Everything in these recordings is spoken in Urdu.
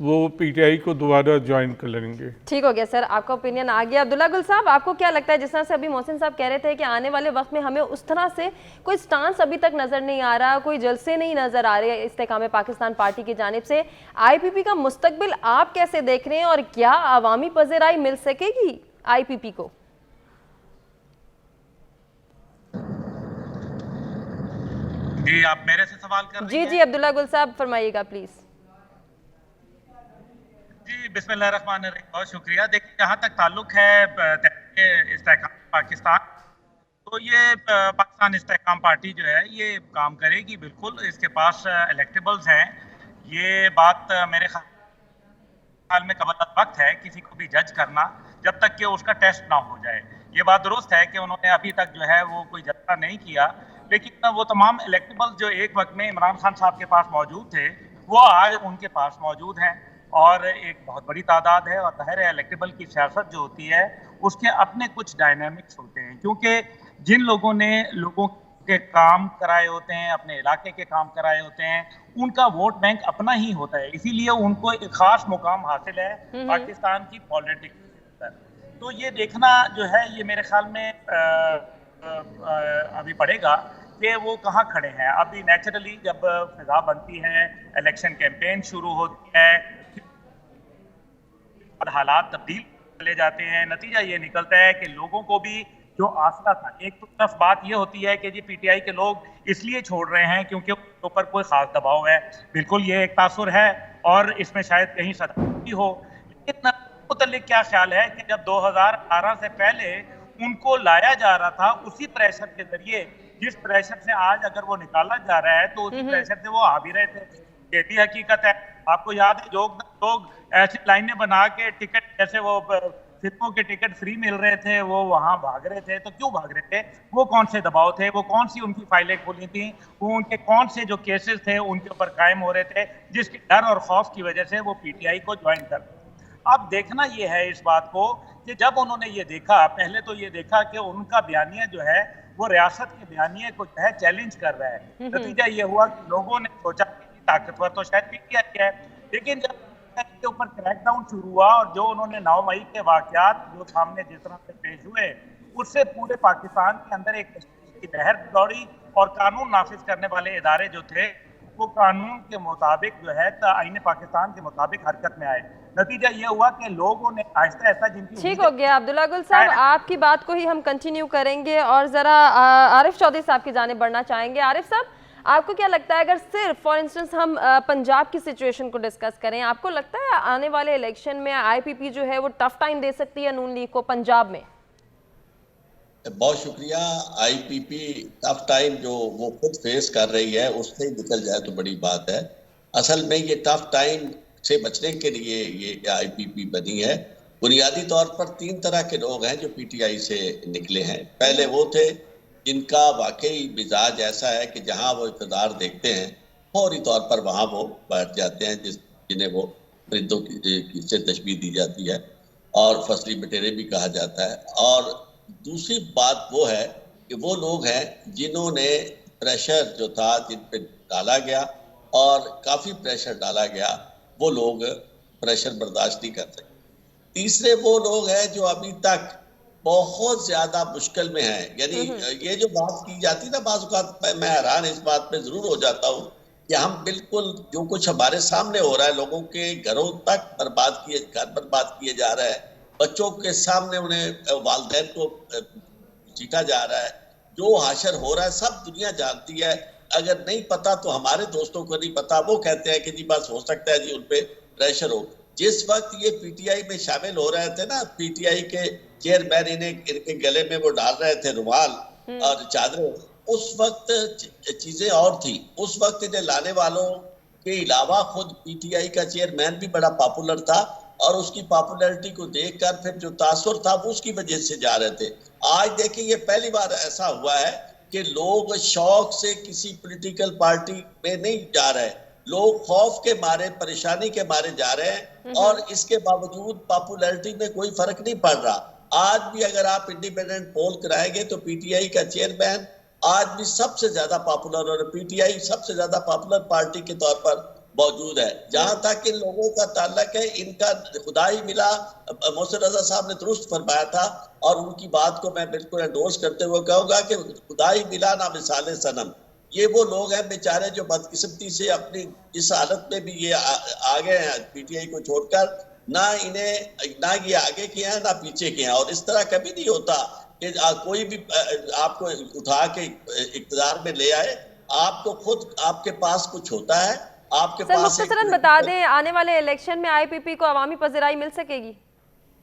وہ پی ٹی آئی کو دوبارہ جوائن کر لیں گے. ٹھیک ہو گیا سر, آپ کا اوپینین آ گیا. عبداللہ گل صاحب, آپ کو کیا لگتا ہے, جس طرح سے ابھی محسن صاحب کہہ رہے تھے کہ آنے والے وقت میں ہمیں اس طرح سے کوئی سٹانس ابھی تک نظر نہیں آ رہا, کوئی جلسے نہیں نظر آ رہے استحکام پاکستان پارٹی کی جانب سے, آئی پی پی کا مستقبل آپ کیسے دیکھ رہے ہیں, اور کیا عوامی پذیرائی مل سکے گی آئی پی پی کو؟ جی آپ میرے سے سوال کر رہی ہیں؟ جی عبداللہ گل صاحب فرمائیے گا پلیز. جی بسم اللہ الرحمن الرحیم, بہت شکریہ. دیکھیں جہاں تک تعلق ہے استحکام پاکستان, تو یہ پاکستان استحکام پارٹی جو ہے یہ کام کرے گی بالکل. اس کے پاس الیکٹیبلز ہیں. یہ بات میرے خیال میں قبل وقت ہے کسی کو بھی جج کرنا جب تک کہ اس کا ٹیسٹ نہ ہو جائے. یہ بات درست ہے کہ انہوں نے ابھی تک جو ہے وہ کوئی جلسہ نہیں کیا, لیکن وہ تمام الیکٹیبلز جو ایک وقت میں عمران خان صاحب کے پاس موجود تھے وہ آج ان کے پاس موجود ہیں, اور ایک بہت بڑی تعداد ہے. اور ظاہر ہے الیکٹیبل کی سیاست جو ہوتی ہے اس کے اپنے کچھ ڈائنامکس ہوتے ہیں, کیونکہ جن لوگوں نے لوگوں کے کام کرائے ہوتے ہیں, اپنے علاقے کے کام کرائے ہوتے ہیں, ان کا ووٹ بینک اپنا ہی ہوتا ہے, اسی لیے ان کو ایک خاص مقام حاصل ہے پاکستان کی پالیٹکس. تو یہ دیکھنا جو ہے یہ میرے خیال میں ابھی پڑے گا کہ وہ کہاں کھڑے ہیں. ابھی نیچرلی جب فضا بنتی ہے, الیکشن کیمپین شروع ہوتی ہے, حالات تبدیل چلے جاتے ہیں, نتیجہ یہ نکلتا ہے کہ لوگوں کو بھی جو آسرا تھا, ایک تو طرف بات یہ ہوتی ہے کہ جی پی ٹی آئی کے لوگ اس لیے چھوڑ رہے ہیں کیونکہ ان کے اوپر کوئی خاص دباؤ ہے, بالکل یہ ایک تاثر ہے اور اس میں شاید کہیں صداقت ہو. لیکن متعلق کیا خیال ہے کہ جب 2018 سے پہلے ان کو لایا جا رہا تھا اسی پریشر کے ذریعے, جس پریشر سے آج اگر وہ نکالا جا رہا ہے تو اسی پریشر سے وہ آ بھی رہے تھے. یہ بھی حقیقت ہے. آپ کو یاد ہے لوگ ایسی لائنیں بنا کے ٹکٹ, جیسے وہ فلموں کے ٹکٹ فری مل رہے تھے, وہ وہاں بھاگ رہے تھے. تو کیوں بھاگ رہے تھے؟ وہ کون سے دباؤ تھے, وہ کون سی ان کی فائلیں کھلی تھیں, وہ ان کے کون سے جو کیسز تھے ان کے اوپر قائم ہو رہے تھے, جس کے ڈر اور خوف کی وجہ سے وہ پی ٹی آئی کو جوائن کر رہے تھے. اب دیکھنا یہ ہے اس بات کو کہ جب انہوں نے یہ دیکھا, پہلے تو یہ دیکھا کہ ان کا بیانیہ جو ہے وہ ریاست کے بیانیے کو جو ہے چیلنج کر رہا ہے. نتیجہ یہ ہوا کہ لوگوں نے سوچا کہ طاقتور تو شاید پی ٹی آئی ہے, لیکن جب کے اوپر کریک ڈاؤن شروع ہوا اور جو انہوں نے 9 مئی کے واقعات جو سامنے جس طرح سے پیش ہوئے, اس سے پورے پاکستان کے اندر ایک تشویش کی لہر دوڑی, اور قانون نافذ کرنے والے ادارے جو تھے وہ قانون کے مطابق جو ہے آئین پاکستان کے مطابق حرکت میں آئے. نتیجہ یہ ہوا کہ لوگوں نے آہستہ آہستہ جن کی ٹھیک ہو گیا عبداللہ گل صاحب, آپ کی بات کو ہی ہم کنٹینیو کریں گے اور ذرا عارف چودھری صاحب کی جانب بڑھنا چاہیں گے. عارف صاحب, آپ کو کیا لگتا ہے, اگر صرف فار انسٹنس ہم پنجاب کی سچویشن کو ڈسکس کریں, آپ کو لگتا ہے آنے والے الیکشن میں آئی پی پی جو ہے وہ ٹف ٹائم دے سکتی ہے نون لیگ کو پنجاب میں؟ بہت شکریہ. آئی پی پی ٹف ٹائم جو وہ خود فیس کر رہی ہے اس سے نکل جائے تو بڑی بات ہے. اصل میں یہ ٹف ٹائم سے بچنے کے لیے یہ آئی پی پی بنی ہے. بنیادی طور پر 3 طرح کے لوگ ہیں جو پی ٹی آئی سے نکلے ہیں. پہلے وہ تھے جن کا واقعی مزاج ایسا ہے کہ جہاں وہ اقتدار دیکھتے ہیں فوری طور پر وہاں وہ بیٹھ جاتے ہیں, جنہیں وہ پرندوں کی سے تشبیہ دی جاتی ہے اور فصلی بٹیرے بھی کہا جاتا ہے. اور دوسری بات وہ ہے کہ وہ لوگ ہیں جنہوں نے پریشر جو تھا جن پہ ڈالا گیا, اور کافی پریشر ڈالا گیا, وہ لوگ پریشر برداشت نہیں کر سکتے. تیسرے وہ لوگ ہیں جو ابھی تک بہت زیادہ مشکل میں ہیں. یعنی یہ جو بات کی جاتی نا بعض اوقات میں حیران اس بات پہ ضرور ہو جاتا ہوں کہ ہم بالکل جو کچھ ہمارے سامنے ہو رہا ہے, لوگوں کے گھروں تک گھر برباد کیے جا رہا ہے, بچوں کے سامنے انہیں والدین کو چیٹا جا رہا ہے, جو حاشر ہو رہا ہے سب دنیا جانتی ہے. اگر نہیں پتا تو ہمارے دوستوں کو نہیں پتا, وہ کہتے ہیں کہ جی بس ہو سکتا ہے جی ان پہ پریشر ہو. جس وقت یہ پی ٹی آئی میں شامل ہو رہے تھے نا, پی ٹی آئی کے چیئرمین ان کے گلے میں وہ ڈال رہے تھے رومال اور چادریں, اس وقت چیزیں اور تھی. اس وقت انہیں لانے والوں کے علاوہ خود پی ٹی آئی کا چیئرمین بھی بڑا پاپولر تھا, اور اس کی پاپولرٹی کو دیکھ کر پھر جو تاثر تھا وہ اس کی وجہ سے جا رہے تھے. آج دیکھیں یہ پہلی بار ایسا ہوا ہے کہ لوگ شوق سے کسی پولیٹیکل پارٹی میں نہیں جا رہے, لوگ خوف کے مارے, پریشانی کے مارے جا رہے ہیں, اور اس کے باوجود پاپولرٹی میں کوئی فرق نہیں پڑ رہا. آج بھی اگر آپ انڈیپینڈنٹ پول کرائیں گے تو پی ٹی آئی کا چیئرمین آج بھی سب سے زیادہ پاپولر, اور پی ٹی آئی سب سے زیادہ پاپولر پارٹی کے طور پر موجود ہے. جہاں تک ان لوگوں کا تعلق ہے, ان کا خدا ہی ملا, محسن رضا صاحب نے درست فرمایا تھا, اور ان کی بات کو میں بالکل انڈورس کرتے ہوئے کہوں گا کہ خدا ہی ملا نہ مثال صنم. یہ وہ لوگ ہیں بیچارے جو بدقسمتی سے اپنی اس حالت میں بھی یہ آگے ہیں پی ٹی آئی کو چھوڑ کر, نہ یہ آگے کیا ہے نہ پیچھے کیا ہے. اور اس طرح کبھی نہیں ہوتا کہ کوئی بھی آپ کو اٹھا کے اقتدار میں لے آئے. آپ کو خود آپ کے پاس کچھ ہوتا ہے, آپ کے سر پاس مختصراً بتا دیں, آنے والے الیکشن میں آئی پی پی کو عوامی پذیرائی مل سکے گی؟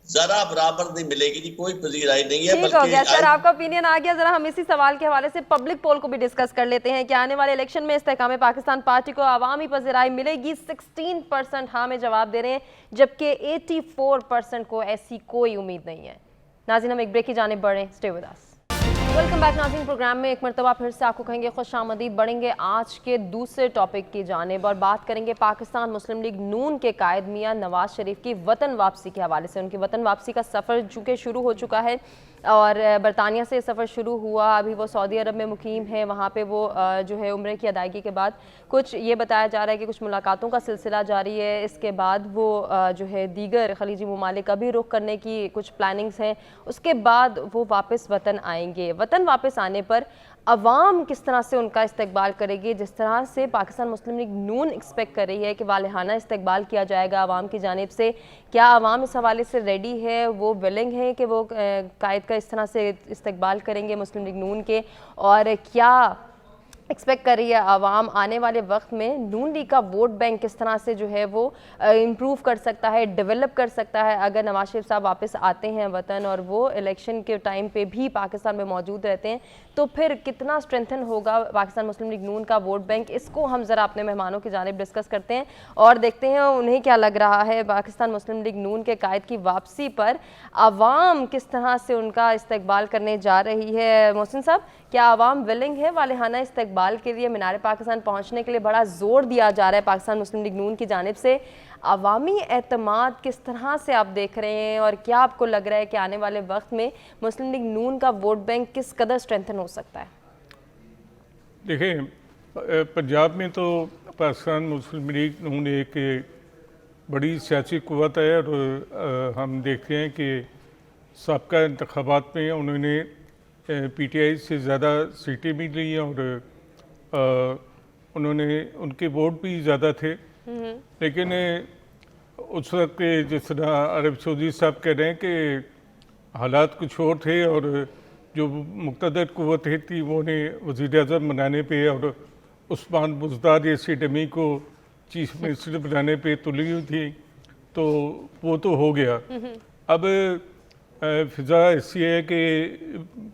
ذرا برابر نہیں ملے گی جی, کوئی پذیرائی نہیں ہے. ٹھیک ہو گیا سر, آپ کا اوپینین آ گیا. ذرا ہم اسی سوال کے حوالے سے پبلک پول کو بھی ڈسکس کر لیتے ہیں کہ آنے والے الیکشن میں استحکام پاکستان پارٹی کو عوامی پذیرائی ملے گی. 16% ہاں میں جواب دے رہے ہیں, جبکہ 84% کو ایسی کوئی امید نہیں ہے. ناظرین ہم ایک بریک کی جانب بڑھیں, stay with us. Welcome back ناظرین, پروگرام میں ایک مرتبہ پھر سے آپ کو کہیں گے خوش آمدید. بڑھیں گے آج کے دوسرے ٹاپک کی جانب اور بات کریں گے پاکستان مسلم لیگ نون کے قائد میاں نواز شریف کی وطن واپسی کے حوالے سے. ان کی وطن واپسی کا سفر چونکہ شروع ہو چکا ہے اور برطانیہ سے سفر شروع ہوا, ابھی وہ سعودی عرب میں مقیم ہیں. وہاں پہ وہ جو ہے عمرے کی ادائیگی کے بعد کچھ یہ بتایا جا رہا ہے کہ کچھ ملاقاتوں کا سلسلہ جاری ہے. اس کے بعد وہ جو ہے دیگر خلیجی ممالک کا بھی رخ کرنے کی کچھ پلاننگز ہیں. اس کے بعد وہ واپس وطن آئیں گے. وطن واپس آنے پر عوام کس طرح سے ان کا استقبال کرے گی, جس طرح سے پاکستان مسلم لیگ نون ایکسپیکٹ کر رہی ہے کہ والہانہ استقبال کیا جائے گا عوام کی جانب سے, کیا عوام اس حوالے سے ریڈی ہے, وہ ولنگ ہے کہ وہ قائد کا اس طرح سے استقبال کریں گے مسلم لیگ نون کے, اور کیا ایکسپیکٹ کر رہی ہے عوام آنے والے وقت میں نون لیگ کا ووٹ بینک کس طرح سے جو ہے وہ امپروو کر سکتا ہے, ڈیولپ کر سکتا ہے اگر نواز شریف صاحب واپس آتے ہیں وطن اور وہ الیکشن کے ٹائم پہ بھی پاکستان میں موجود رہتے ہیں, تو پھر کتنا اسٹرینتھن ہوگا پاکستان مسلم لیگ نون کا ووٹ بینک. اس کو ہم ذرا اپنے مہمانوں کی جانب ڈسکس کرتے ہیں اور دیکھتے ہیں انہیں کیا لگ رہا ہے پاکستان مسلم لیگ نون کے قائد کی واپسی پر عوام کس طرح سے ان کا استقبال کرنے جا رہی ہے. محسن صاحب, کیا عوام ولنگ ہے والہانہ استقبال کے لیے؟ مینار پاکستان پہنچنے کے لیے بڑا زور دیا جا رہا ہے پاکستان مسلم لیگ نون کی جانب سے. عوامی اعتماد کس طرح سے آپ دیکھ رہے ہیں اور کیا آپ کو لگ رہا ہے کہ آنے والے وقت میں مسلم لیگ نون کا ووٹ بینک کس قدر اسٹرینتھن ہو سکتا ہے؟ دیکھیں, پنجاب میں تو پاکستان مسلم لیگ نون ایک بڑی سیاسی قوت ہے اور ہم دیکھتے ہیں کہ سابقہ انتخابات میں انہوں نے پی ٹی آئی سے زیادہ سیٹیں بھی لی اور انہوں نے ان کے ووٹ بھی زیادہ تھے. لیکن اس وقت جس طرح عرب سعودی صاحب کہہ رہے ہیں کہ حالات کچھ اور تھے اور جو مقتدر قوتیں تھی وہ نے وزیر اعظم بنانے پہ اور عثمان بزدار جیسی ڈمی کو چیف منسٹر بنانے پہ تلی ہوئی تھی, تو وہ تو ہو گیا. اب فضا ایسی ہے کہ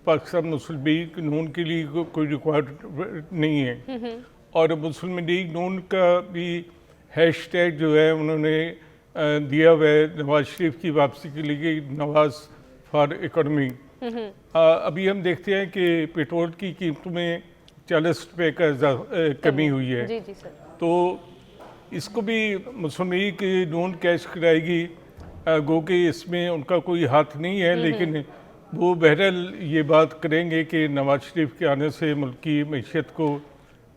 پاکستان مسلم لیگ نون کے لیے کوئی ریکوائرڈ نہیں ہے, اور مسلم لیگ نون کا بھی ہیش ٹیگ جو ہے انہوں نے دیا ہوا ہے نواز شریف کی واپسی کے لیے, نواز فار اکانومی. ابھی ہم دیکھتے ہیں کہ پیٹرول کی قیمتوں میں 40 روپے کا کمی ہوئی ہے. جی سر, تو اس کو بھی مسلم لیگ نون کیش کرائے گی, گو کہ اس میں ان کا کوئی ہاتھ نہیں ہے, لیکن وہ بہرحال یہ بات کریں گے کہ نواز شریف کے آنے سے ملک کی معیشت کو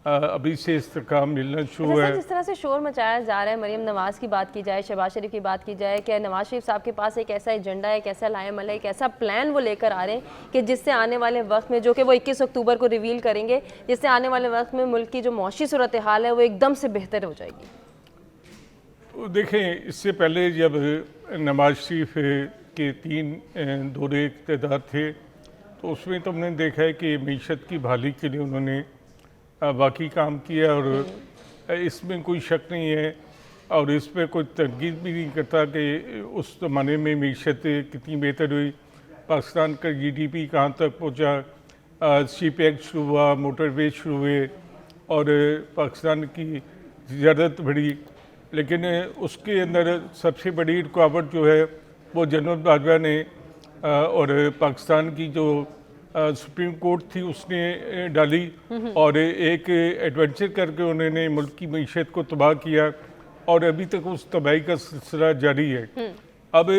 ابھی سے استحکام ملنا شروع ہے. جس طرح سے شور مچایا جا رہا ہے, مریم نواز کی بات کی جائے, شہباز شریف کی بات کی جائے, کہ نواز شریف صاحب کے پاس ایک ایسا ایجنڈا ہے, ایک ایسا لائے عمل ہے, ایک ایسا پلان وہ لے کر آ رہے ہیں کہ جس سے آنے والے وقت میں, جو کہ وہ 21 اکتوبر کو ریویل کریں گے, جس سے آنے والے وقت میں ملک کی جو معاشی صورتحال ہے وہ ایک دم سے بہتر ہو جائے گی. دیکھیں, اس سے پہلے جب نواز شریف کے 3 دورے اقتدار تھے تو اس میں تو ہم نے دیکھا ہے کہ معیشت کی بحالی کے لیے انہوں نے باقی کام کیا, اور اس میں کوئی شک نہیں ہے اور اس پہ کوئی تنقید بھی نہیں کرتا کہ اس زمانے میں معیشت کتنی بہتر ہوئی, پاکستان کا جی ڈی پی کہاں تک پہنچا, سی پیک شروع ہوا, موٹر وے شروع ہوئے اور پاکستان کی تجارت بڑھی. لیکن اس کے اندر سب سے بڑی رکاوٹ جو ہے وہ جنرل باجوہ نے اور پاکستان کی جو سپریم کورٹ تھی اس نے ڈالی, اور ایک ایڈونچر کر کے انہوں نے ملک کی معیشت کو تباہ کیا, اور ابھی تک اس تباہی کا سلسلہ جاری ہے. اب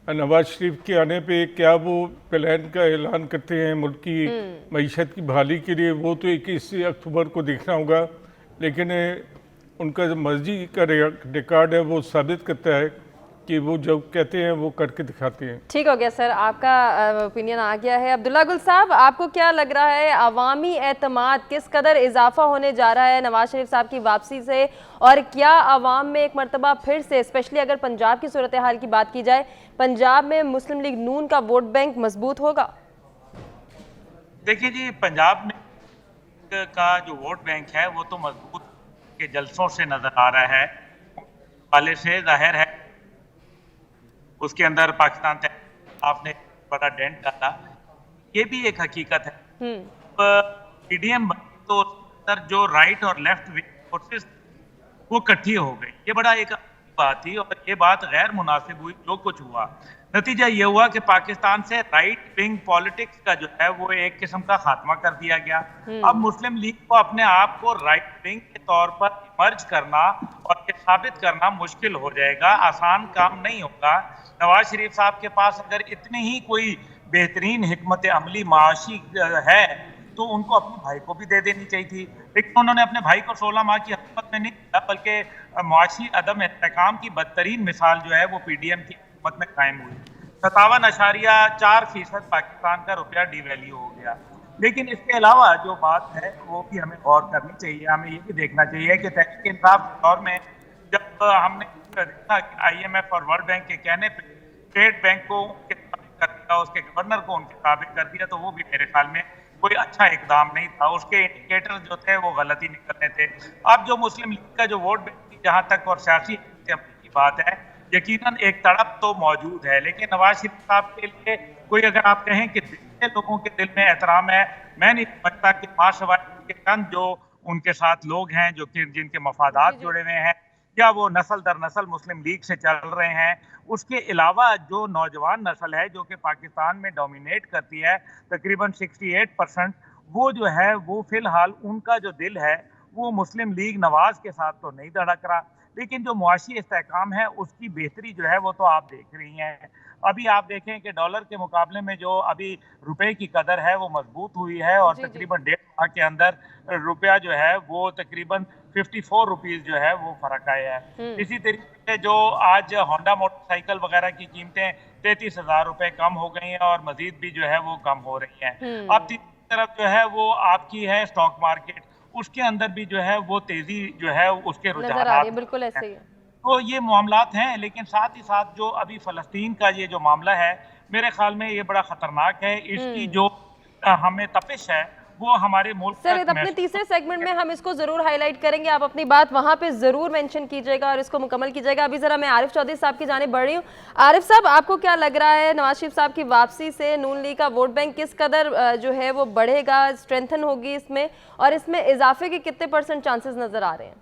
نواز شریف کے آنے پہ کیا وہ پلان کا اعلان کرتے ہیں ملک کی معیشت کی بحالی کے لیے, وہ تو 21 اکتوبر کو دیکھنا ہوگا. لیکن ان کا مرضی کا ریکارڈ ہے وہ ثابت کرتا ہے کہ وہ جو کہتے ہیں وہ کر کے دکھاتے ہیں. ٹھیک ہو گیا سر، آپ کا اوپینین آ گیا ہے. عبداللہ گل صاحب، آپ کو کیا لگ رہا ہے عوامی اعتماد کس قدر اضافہ ہونے جا رہا ہے نواز شریف صاحب کی واپسی سے، اور کیا عوام میں ایک مرتبہ پھر سے اسپیشلی اگر پنجاب کی صورتحال کی بات کی جائے، پنجاب میں مسلم لیگ نون کا ووٹ بینک مضبوط ہوگا؟ دیکھیے جی، پنجاب میں کا جو ووٹ بینک ہے وہ تو مضبوط کے جلسوں سے نظر آ رہا ہے، حوالے سے ظاہر ہے اس کے اندر پاکستان آپ نے بڑا ڈینٹ ڈالا، یہ بھی ایک حقیقت ہے. پی ڈی ایم تو جو رائٹ اور لیفٹ فورسز وہ کٹھی ہو گئی، یہ بڑا ایک بات تھی اور یہ بات غیر مناسب ہوئی. جو کچھ ہوا نتیجہ یہ ہوا کہ پاکستان سے رائٹ ونگ پالیٹکس کا جو ہے وہ ایک قسم کا خاتمہ کر دیا گیا. اب مسلم لیگ کو اپنے آپ کو رائٹ ونگ کے طور پر ایمرج کرنا اور یہ ثابت کرنا مشکل ہو جائے گا، آسان کام نہیں ہوگا. نواز شریف صاحب کے پاس اگر اتنی ہی کوئی بہترین حکمت عملی معاشی ہے تو ان کو اپنے بھائی کو بھی دے دینی چاہیے تھی، لیکن انہوں نے اپنے بھائی کو 16 ماہ کی حکومت میں نہیں دیا، بلکہ معاشی عدم استحکام کی بدترین مثال جو ہے وہ پی ڈی ایم کی حکومت میں قائم ہوئی. 57.4% پاکستان کا روپیہ ڈی ویلیو ہو گیا. لیکن اس کے علاوہ جو بات ہے وہ بھی ہمیں غور کرنی چاہیے. ہمیں یہ بھی دیکھنا چاہیے کہ تحریک انصاف کے دور میں جب ہم نے دیکھا کہ آئی ایم ایف اور ورلڈ بینک کے کہنے پہ اسٹیٹ بینک کو ان کے تابع کر دیا، اس کے گورنر کو ان کے تابع کر دیا، تو وہ بھی میرے خیال میں کوئی اچھا اقدام نہیں تھا. اس کے انڈیکیٹر جو تھے وہ غلطی نکلنے تھے. اب جو مسلم لیگ کا جو ووٹ بینک کی جہاں تک اور سیاسی کی بات ہے، یقیناً ایک تڑپ تو موجود ہے، لیکن نواز شریف صاحب کے لیے کوئی اگر آپ کہیں کہ لوگوں کے دل میں احترام ہے، میں نہیں سمجھتا کہ ماں سوائے کے چند جو ان کے ساتھ لوگ ہیں جو کہ جن کے مفادات جڑے ہوئے ہیں یا وہ نسل در نسل مسلم لیگ سے چل رہے ہیں، اس کے علاوہ جو نوجوان نسل ہے جو کہ پاکستان میں ڈومینیٹ کرتی ہے تقریباً 68%، وہ جو ہے وہ فی الحال ان کا جو دل ہے وہ مسلم لیگ نواز کے ساتھ تو نہیں دھڑک رہا. لیکن جو معاشی استحکام ہے اس کی بہتری جو ہے وہ تو آپ دیکھ رہی ہیں. ابھی آپ دیکھیں کہ ڈالر کے مقابلے میں جو ابھی روپے کی قدر ہے وہ مضبوط ہوئی ہے اور تقریباً 1.5 ماہ کے اندر روپیہ جو ہے وہ تقریباً 54 روپیز جو ہے وہ فرق آیا ہے. اسی طریقے سے جو آج ہونڈا موٹر سائیکل وغیرہ کی قیمتیں 33,000 روپے کم ہو گئی ہیں اور مزید بھی جو ہے وہ کم ہو رہی ہیں. اب تیسری طرف جو ہے وہ آپ کی ہے اسٹاک مارکیٹ، اس کے اندر بھی جو ہے وہ تیزی جو ہے اس کے رجحانات بالکل ایسے ہی ہے. تو یہ معاملات ہیں، لیکن ساتھ ہی ساتھ جو ابھی فلسطین کا یہ جو معاملہ ہے میرے خیال میں یہ بڑا خطرناک ہے. اس کی جو ہمیں تپش ہے وہ ہمارے ملک سر اپنے تیسرے سیگمنٹ میں ہم اس کو ضرور ہائی لائٹ کریں گے، آپ اپنی بات وہاں پہ ضرور مینشن کیجئے گا اور اس کو مکمل کیجئے گا. ابھی ذرا میں عارف چودھری صاحب کی جانب بڑھ رہی ہوں. عارف صاحب، آپ کو کیا لگ رہا ہے نواز شریف صاحب کی واپسی سے نون لیگ کا ووٹ بینک کس قدر جو ہے وہ بڑھے گا، اسٹرینتھن ہوگی اس میں، اور اس میں اضافے کے کتنے % چانسز نظر آ رہے ہیں؟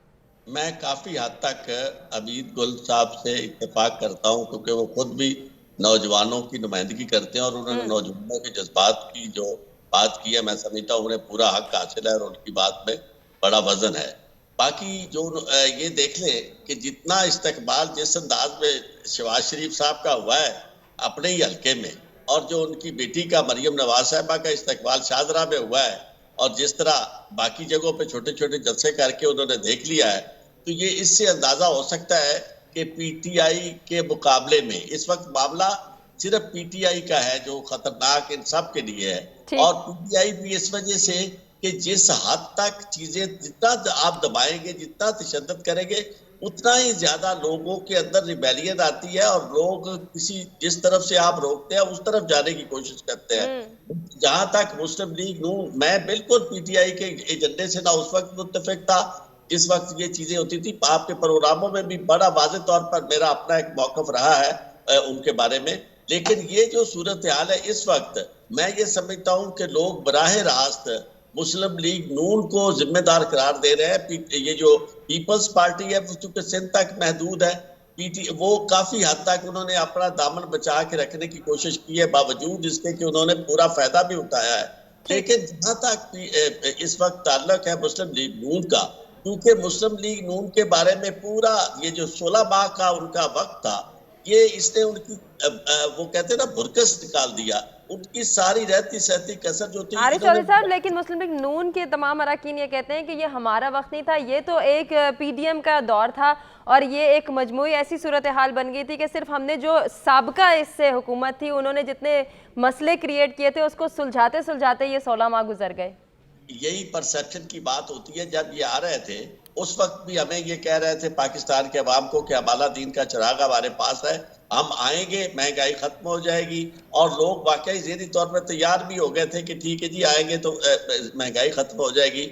میں کافی حد تک عبید گل صاحب سے اتفاق کرتا ہوں، کیونکہ وہ خود بھی نوجوانوں کی نمائندگی کرتے ہیں اور انہوں نے نوجوانوں کے جذبات کی جو بات کی ہے، میں سمجھتا ہوں انہیں پورا حق حاصل ہے اور ان کی بات میں بڑا وزن ہے. باقی جو یہ دیکھ لیں کہ جتنا استقبال جس انداز میں شہباز شریف صاحب کا ہوا ہے اپنے ہی حلقے میں، اور جو ان کی بیٹی کا مریم نواز صاحبہ کا استقبال شاہدرہ میں ہوا ہے، اور جس طرح باقی جگہوں پہ چھوٹے چھوٹے جلسے کر کے انہوں نے دیکھ لیا ہے، تو یہ اس سے اندازہ ہو سکتا ہے کہ پی ٹی آئی کے مقابلے میں اس وقت معاملہ صرف پی ٹی آئی کا ہے جو خطرناک ان سب کے لیے ہے. اور پی ٹی آئی بھی اس وجہ سے کہ جس حد تک چیزیں جتنا آپ دبائیں گے، جتنا تشدد کریں گے، اتنا ہی زیادہ لوگوں کے اندر ریبیلیت آتی ہے اور لوگ کسی جس طرف سے آپ روکتے ہیں اس طرف جانے کی کوشش کرتے ہیں. جہاں تک مسلم لیگ نون، میں بالکل پی ٹی آئی کے ایجنڈے سے نہ اس وقت متفق تھا جس وقت یہ چیزیں ہوتی تھی. آپ کے پروگراموں میں بھی بڑا واضح طور پر میرا اپنا ایک موقف رہا ہے ان کے بارے میں. لیکن یہ جو صورتحال ہے اس وقت، میں یہ سمجھتا ہوں کہ لوگ براہ راست مسلم لیگ نون کو ذمہ دار قرار دے رہے ہیں. یہ جو پیپلز پارٹی ہے وہ چونکہ سندھ تک محدود ہے، وہ کافی حد تک انہوں نے اپنا دامن بچا کے رکھنے کی کوشش کی ہے، باوجود اس کے کہ انہوں نے پورا فائدہ بھی اٹھایا ہے. لیکن جہاں تک اس وقت تعلق ہے مسلم لیگ نون کا، کیونکہ مسلم لیگ نون کے بارے میں پورا یہ جو 16 ماہ کا ان کا وقت تھا، یہ اس نے ان کی وہ کہتے ہیں نا برکس نکال دیا، ان کی ساری رہتی سہتی کسر جو تھی. عارف چودھری صاحب، لیکن مسلم لیگ نون کے تمام اراکین یہ کہتے ہیں کہ یہ ہمارا وقت نہیں تھا، یہ تو ایک پی ڈی ایم کا دور تھا اور یہ ایک مجموعی ایسی صورتحال بن گئی تھی کہ صرف ہم نے جو سابقہ اس سے حکومت تھی انہوں نے جتنے مسئلے کریٹ کیے تھے اس کو سلجھاتے سلجھاتے یہ 16 ماہ گزر گئے. یہی پرسیپشن کی بات ہوتی ہے. جب یہ آ رہے تھے اس وقت بھی ہمیں یہ کہہ رہے تھے پاکستان کے عوام کو کہ ہمارا دین کا چراغ ہمارے پاس ہے، ہم آئیں گے، مہنگائی ختم ہو جائے گی، اور لوگ واقعی ذہنی طور پر تیار بھی ہو گئے تھے کہ ٹھیک ہے جی آئیں گے تو مہنگائی ختم ہو جائے گی.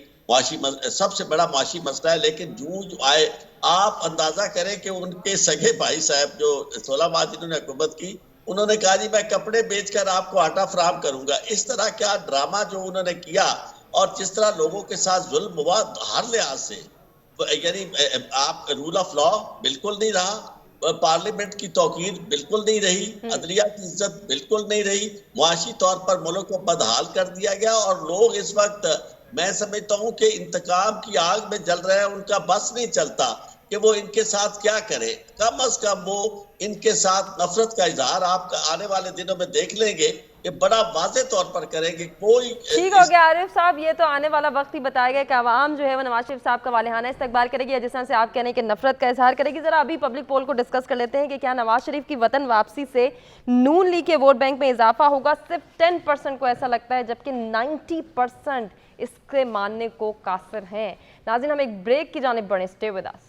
سب سے بڑا معاشی مسئلہ ہے. لیکن جو آئے آپ اندازہ کریں کہ ان کے سگے بھائی صاحب جو 16 ماہ جنہوں نے حکومت کی، انہوں نے کہا جی میں کپڑے بیچ کر آپ کو آٹا فراہم کروں گا. اس طرح کیا ڈرامہ جو انہوں نے کیا اور جس طرح لوگوں کے ساتھ ظلم ہوا ہر لحاظ سے، یعنی آپ رول آف لا بالکل نہیں رہا، پارلیمنٹ کی توقیر بالکل نہیں رہی، عدلیہ کی عزت بالکل نہیں رہی، معاشی طور پر ملک کو بدحال کر دیا گیا. اور لوگ اس وقت میں سمجھتا ہوں کہ انتقام کی آگ میں جل رہے ہیں، ان کا بس نہیں چلتا کہ وہ ان کے ساتھ کیا کرے. کم از کم وہ ان کے ساتھ نفرت کا اظہار آپ آنے والے دنوں میں دیکھ لیں گے کہ بڑا واضح طور پر کریں گے. کوئی ٹھیک ہو گیا عارف صاحب، یہ تو آنے والا وقت ہی بتائے گا کہ عوام جو ہے وہ نواز شریف صاحب کا والہانہ استقبال کرے گی یا جس طرح سے آپ کہنے کہ نفرت کا اظہار کرے گی. ذرا ابھی پبلک پول کو ڈسکس کر لیتے ہیں کہ کیا نواز شریف کی وطن واپسی سے نون لیگ کے ووٹ بینک میں اضافہ ہوگا. صرف 10% کو ایسا لگتا ہے جبکہ 90% اس کے ماننے کو قاصر ہیں. ناظرین ہم ایک بریک کی جانب بڑھیں، stay with us.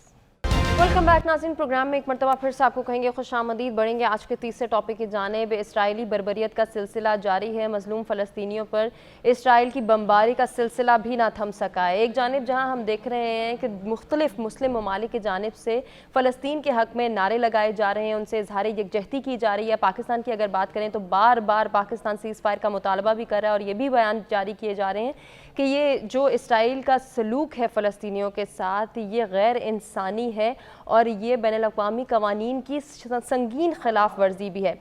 Welcome back ناظرین، پروگرام میں ایک مرتبہ پھر سے آپ کو کہیں گے خوش آمدید. بڑھیں گے آج کے تیسرے ٹاپک کی جانب. اسرائیلی بربریت کا سلسلہ جاری ہے. مظلوم فلسطینیوں پر اسرائیل کی بمباری کا سلسلہ بھی نہ تھم سکا ہے. ایک جانب جہاں ہم دیکھ رہے ہیں کہ مختلف مسلم ممالک کی جانب سے فلسطین کے حق میں نعرے لگائے جا رہے ہیں، ان سے اظہار یکجہتی کی جا رہی ہے. پاکستان کی اگر بات کریں تو بار بار پاکستان سیز فائر کا مطالبہ بھی کر رہا ہے اور یہ بھی بیان جاری کیے جا رہے ہیں کہ یہ جو اسرائیل کا سلوک ہے فلسطینیوں کے ساتھ یہ غیر انسانی ہے اور یہ بین الاقوامی قوانین کی سنگین خلاف ورزی بھی ہے.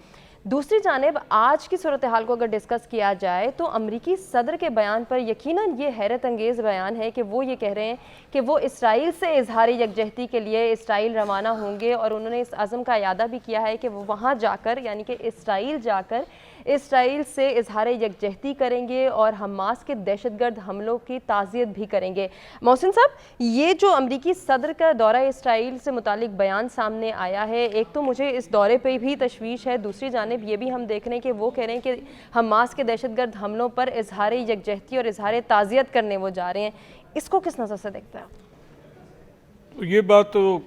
دوسری جانب آج کی صورتحال کو اگر ڈسکس کیا جائے تو امریکی صدر کے بیان پر یقیناً یہ حیرت انگیز بیان ہے کہ وہ یہ کہہ رہے ہیں کہ وہ اسرائیل سے اظہار یکجہتی کے لیے اسرائیل روانہ ہوں گے اور انہوں نے اس عزم کا اعادہ بھی کیا ہے کہ وہ وہاں جا کر یعنی کہ اسرائیل جا کر اسرائیل سے اظہار یکجہتی کریں گے اور حماس کے دہشت گرد حملوں کی تعزیت بھی کریں گے. محسن صاحب، یہ جو امریکی صدر کا دورہ اسرائیل سے متعلق بیان سامنے آیا ہے، ایک تو مجھے اس دورے پہ بھی تشویش ہے، دوسری جانب یہ بھی ہم دیکھ رہے ہیں کہ وہ کہہ رہے ہیں کہ حماس کے دہشت گرد حملوں پر اظہار یکجہتی اور اظہار تعزیت کرنے وہ جا رہے ہیں. اس کو کس نظر سے دیکھتا ہے؟ یہ بات تو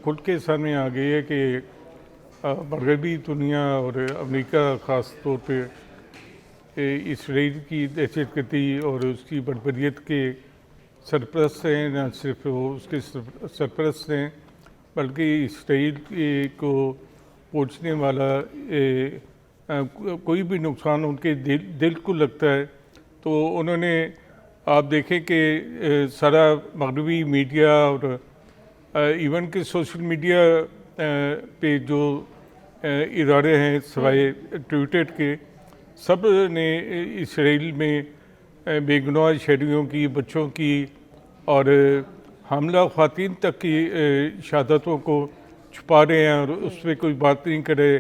کھل کے سامنے آ گئی ہے کہ مغربی دنیا اور امریکا خاص طور پہ اسرائیل کی دہشت گردی اور اس کی بربریت کے سرپرست ہیں. نہ صرف وہ اس کے سرپرست ہیں بلکہ اسرائیل کو پہنچنے والا کوئی بھی نقصان ان کے دل کو لگتا ہے. تو انہوں نے آپ دیکھیں کہ سارا مغربی میڈیا اور ایون کہ سوشل میڈیا پہ جو ادارے ہیں سوائے ٹویٹر کے، سب نے اسرائیل میں بے گناہ شہریوں کی، بچوں کی اور حاملہ خواتین تک کی شہادتوں کو چھپا رہے ہیں اور اس پہ کوئی بات نہیں کرے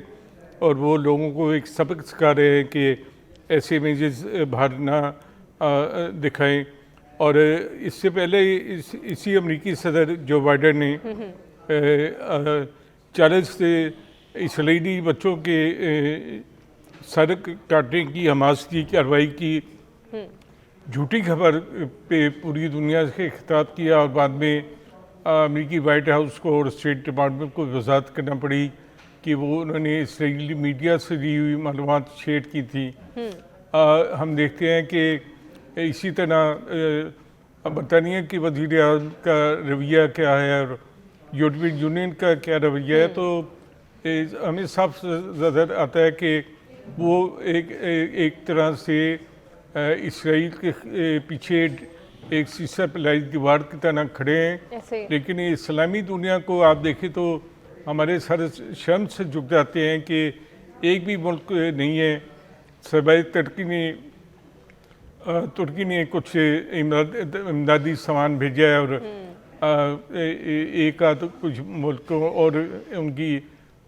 اور وہ لوگوں کو ایک سبق سکھا رہے ہیں کہ ایسے امیجز باہر نہ دکھائیں. اور اس سے پہلے اسی امریکی صدر جو بائیڈن نے 40 اسرائیلی بچوں کے سر کاٹنے کی حماس کی کارروائی کی جھوٹی خبر پہ پوری دنیا سے خطاب کیا اور بعد میں امریکی وائٹ ہاؤس کو اور اسٹیٹ ڈپارٹمنٹ کو وضاحت کرنا پڑی کہ وہ انہوں نے اسرائیلی میڈیا سے دی ہوئی معلومات شیئر کی تھی. ہم دیکھتے ہیں کہ اسی طرح برطانیہ کی وزیر اعظم کا رویہ کیا ہے اور یورپین یونین کا کیا رویہ ہے. تو ہمیں صاف نظر آتا ہے کہ وہ ایک طرح سے اسرائیل کے پیچھے ایک سیسہ پلائی دیوار کی طرح کھڑے ہیں. لیکن اسلامی دنیا کو آپ دیکھیں تو ہمارے سر شرم سے جھک جاتے ہیں کہ ایک بھی ملک نہیں ہے سوائے ترکی نے کچھ امدادی سامان بھیجا ہے اور ایک آدھ کچھ ملکوں اور ان کی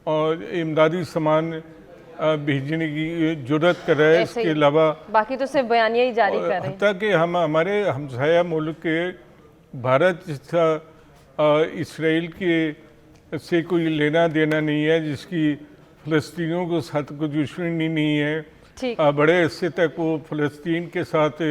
اور امدادی سامان بھیجنے کی جرات کر رہا ہے. اس کے علاوہ باقی تو صرف بیانیہ ہی جاری کر رہے ہیں. حتیٰ کہ ہمارے ہمسایہ ملک کے بھارت اسرائیل کے سے کوئی لینا دینا نہیں ہے, جس کی فلسطینیوں کے ساتھ کوئی دشمنی نہیں ہے. بڑے عرصے تک وہ فلسطین کے ساتھ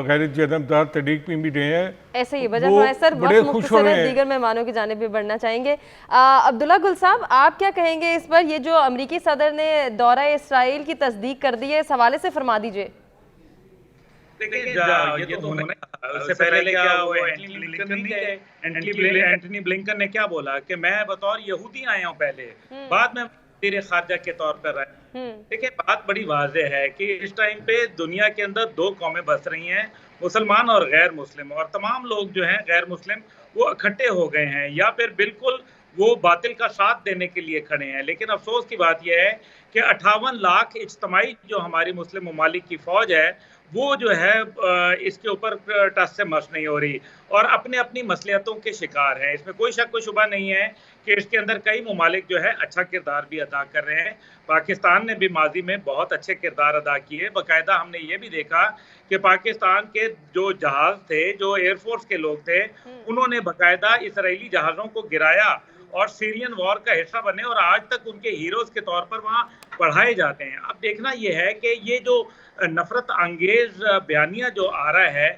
غیر جانبدار طریق میں بھی رہے ہیں. ایسے ہی وجہ ہے سر, بڑے خوش ہو رہے ہیں. دیگر مہمانوں کی جانب بھی بڑھنا چاہیں گے. عبداللہ گل صاحب, آپ کیا کہیں گے اس پر؟ یہ جو امریکی صدر نے دورہ اسرائیل کی تصدیق کر دی ہے, اس حوالے سے فرما دیجئے. اس سے پہلے کیا وہ اینٹنی بلنکن نے کیا بولا کہ میں بطور یہودی آیا ہوں پہلے, بعد میں وزیر خارجہ کے طور پر آیا. دیکھیں بات بڑی واضح ہے کہ اس ٹائم پہ دنیا کے اندر دو قومیں بس رہی ہیں, مسلمان اور غیر مسلم, اور تمام لوگ جو ہیں غیر مسلم وہ اکٹھے ہو گئے ہیں یا پھر بالکل وہ باطل کا ساتھ دینے کے لیے کھڑے ہیں. لیکن افسوس کی بات یہ ہے کہ 58 لاکھ اجتماعی جو ہماری مسلم ممالک کی فوج ہے وہ جو ہے اس کے اوپر ٹس سے مس نہیں ہو رہی اور اپنے اپنی مصلحتوں کے شکار ہیں. اس میں کوئی شک و شبہ نہیں ہے کہ اس کے اندر کئی ممالک جو ہے اچھا کردار بھی ادا کر رہے ہیں. پاکستان نے بھی ماضی میں بہت اچھے کردار ادا کیے. باقاعدہ ہم نے یہ بھی دیکھا کہ پاکستان کے جو جہاز تھے, جو ایئر فورس کے لوگ تھے, انہوں نے باقاعدہ اسرائیلی جہازوں کو گرایا اور سیرین وار کا حصہ بنے, اور آج تک ان کے ہیروز کے طور پر وہاں پڑھائے جاتے ہیں. اب دیکھنا یہ ہے کہ یہ جو نفرت انگیز بیانیہ جو آ رہا ہے,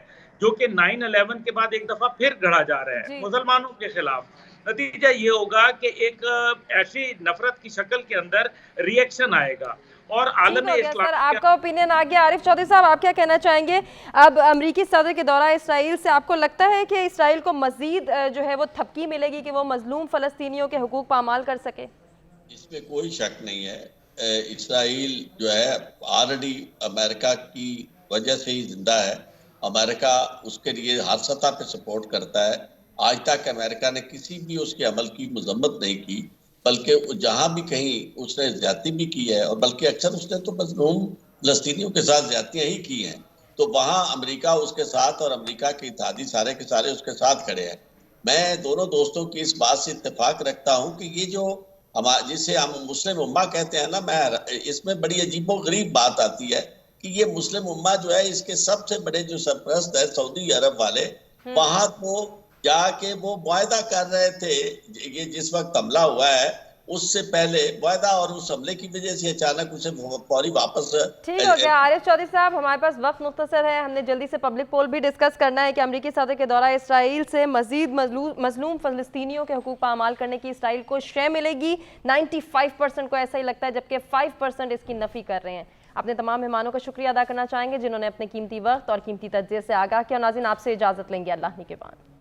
جو کہ 9/11 کے بعد ایک دفعہ پھر گڑھا جا رہا ہے مسلمانوں کے خلاف, نتیجہ یہ ہوگا کہ ایک ایسی نفرت کی شکل کے اندر ری ایکشن آئے گا اور عالم اسلام. سر آپ کا اوپینین آ گیا. عارف چودھری صاحب, آپ کیا کہنا چاہیں گے؟ اب امریکی صدر کے دورہ اسرائیل سے آپ کو لگتا ہے کہ اسرائیل کو مزید جو ہے وہ تھپکی ملے گی کہ وہ مظلوم فلسطینیوں کے حقوق پامال کر سکے؟ اس میں کوئی شک نہیں ہے. اسرائیل جو ہے آلریڈی امریکہ کی وجہ سے ہی زندہ ہے. امریکہ اس کے لیے ہر سطح پہ سپورٹ کرتا ہے. آج تک امریکہ نے کسی بھی اس کے عمل کی مذمت نہیں کی, بلکہ جہاں بھی کہیں اس نے زیادتی بھی کی ہے, اور بلکہ اکثر اس نے تو مظلوم فلسطینیوں کے ساتھ زیادتیاں ہی کی ہیں. تو وہاں امریکہ اس کے ساتھ اور امریکہ کے اتحادی سارے کے سارے اس کے ساتھ کھڑے ہیں. میں دونوں دوستوں کی اس بات سے اتفاق رکھتا ہوں کہ یہ جو جسے ہم مسلم امہ کہتے ہیں نا, میں اس میں بڑی عجیب و غریب بات آتی ہے کہ یہ مسلم امہ جو ہے اس کے سب سے بڑے جو سرپرست ہے سعودی عرب والے, وہاں کو جا کے وہ معاہدہ کر رہے تھے. یہ جس وقت حملہ ہوا ہے اس سے پہلے معاہدہ, اور اس حملے کی وجہ سے اچانک اسے فوری واپس. ٹھیک ہو گیا. عارف چودھری صاحب, ہمارے پاس وقت مختصر ہے, ہم نے جلدی سے پبلک پول بھی ڈسکس کرنا ہے کہ امریکی صدر کے دورہ اسرائیل سے مزید مظلوم فلسطینیوں کے حقوق پامال کرنے کی اسرائیل کو شے ملے گی. 95% کو ایسا ہی لگتا ہے, جبکہ 5% اس کی نفی کر رہے ہیں. اپنے تمام مہمانوں کا شکریہ ادا کرنا چاہیں گے جنہوں نے اپنے قیمتی وقت اور قیمتی تجزیے سے آگاہ کیا. ناظرین, آپ سے اجازت لیں گے. اللہ نگہبان.